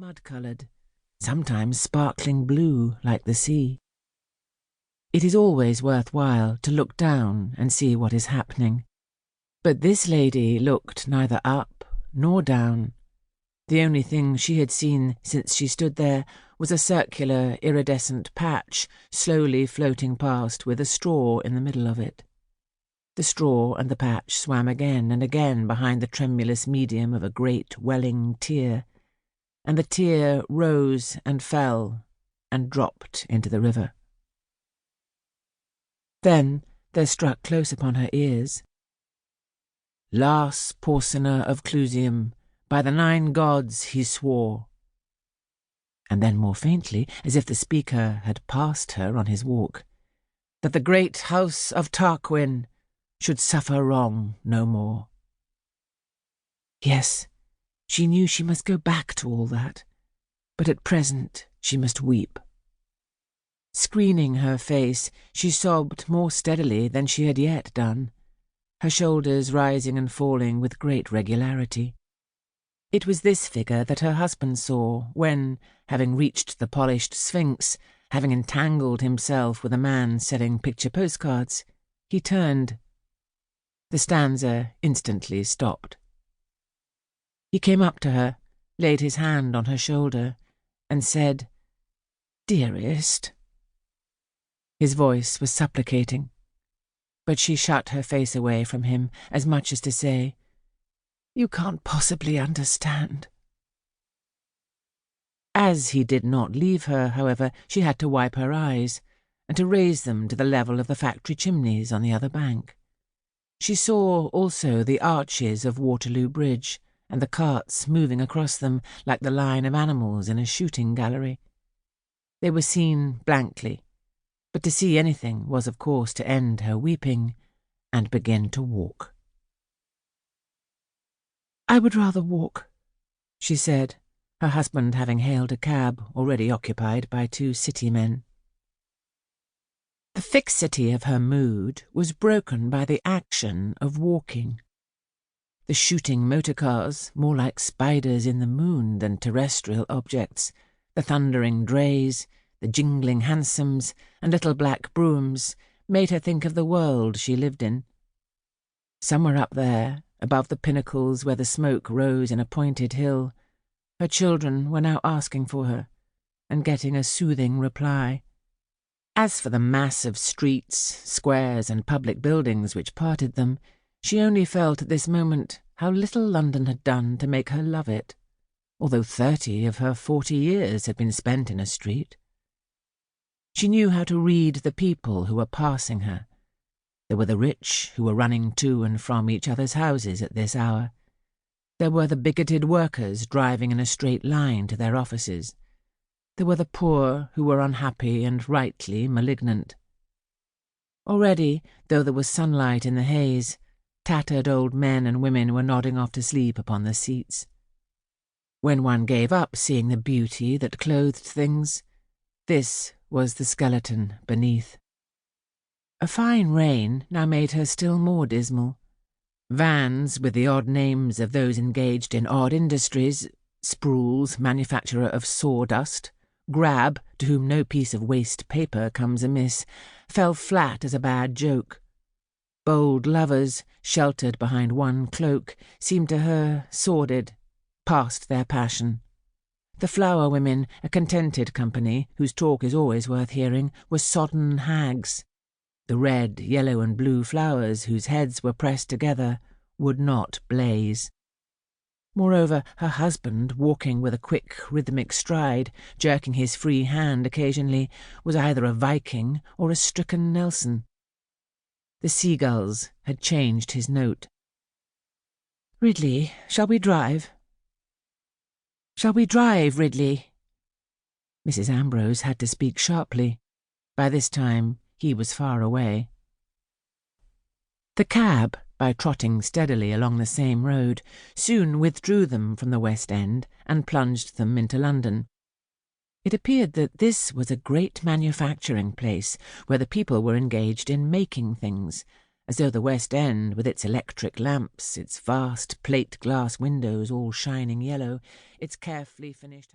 mud-coloured, sometimes sparkling blue like the sea. It is always worthwhile to look down and see what is happening. But this lady looked neither up nor down. The only thing she had seen since she stood there was a circular, iridescent patch slowly floating past with a straw in the middle of it. The straw and the patch swam again and again behind the tremulous medium of a great welling tear, and the tear rose and fell and dropped into the river. Then there struck close upon her ears, "Lars Porsener of Clusium, by the 9 gods he swore." And then more faintly, as if the speaker had passed her on his walk, "that the great house of Tarquin should suffer wrong no more." Yes, she knew she must go back to all that, but at present she must weep. Screening her face, she sobbed more steadily than she had yet done, her shoulders rising and falling with great regularity. It was this figure that her husband saw when, having reached the polished Sphinx, having entangled himself with a man selling picture postcards, he turned. The stanza instantly stopped. He came up to her, laid his hand on her shoulder, and said, "Dearest." His voice was supplicating, but she shut her face away from him as much as to say, "You can't possibly understand." As he did not leave her, however, she had to wipe her eyes, and to raise them to the level of the factory chimneys on the other bank. She saw also the arches of Waterloo Bridge, and the carts moving across them like the line of animals in a shooting gallery. They were seen blankly, but to see anything was, of course, to end her weeping and begin to walk. "I would rather walk," she said, her husband having hailed a cab already occupied by 2 city men. The fixity of her mood was broken by the action of walking. The shooting motor-cars, more like spiders in the moon than terrestrial objects, the thundering drays, the jingling hansoms, and little black broughams made her think of the world she lived in. Somewhere up there, above the pinnacles where the smoke rose in a pointed hill, her children were now asking for her, and getting a soothing reply. As for the mass of streets, squares, and public buildings which parted them, she only felt at this moment how little London had done to make her love it, although 30 of her 40 years had been spent in a street. She knew how to read the people who were passing her. There were the rich who were running to and from each other's houses at this hour. There were the bigoted workers driving in a straight line to their offices. There were the poor who were unhappy and rightly malignant. Already, though there was sunlight in the haze, tattered old men and women were nodding off to sleep upon the seats. When one gave up seeing the beauty that clothed things, this was the skeleton beneath. A fine rain now made her still more dismal. Vans with the odd names of those engaged in odd industries, Sprules, manufacturer of sawdust, Grab, to whom no piece of waste paper comes amiss, fell flat as a bad joke. Bold lovers, sheltered behind one cloak, seemed to her sordid, past their passion. The flower women, a contented company, whose talk is always worth hearing, were sodden hags. The red, yellow, and blue flowers, whose heads were pressed together, would not blaze. Moreover, her husband, walking with a quick, rhythmic stride, jerking his free hand occasionally, was either a Viking or a stricken Nelson. The seagulls had changed his note. "Ridley, shall we drive?" "Shall we drive, Ridley?" Mrs. Ambrose had to speak sharply. By this time he was far away. The cab, by trotting steadily along the same road, soon withdrew them from the West End and plunged them into London. It appeared that this was a great manufacturing place where the people were engaged in making things, as though the West End, with its electric lamps, its vast plate-glass windows all shining yellow, its carefully finished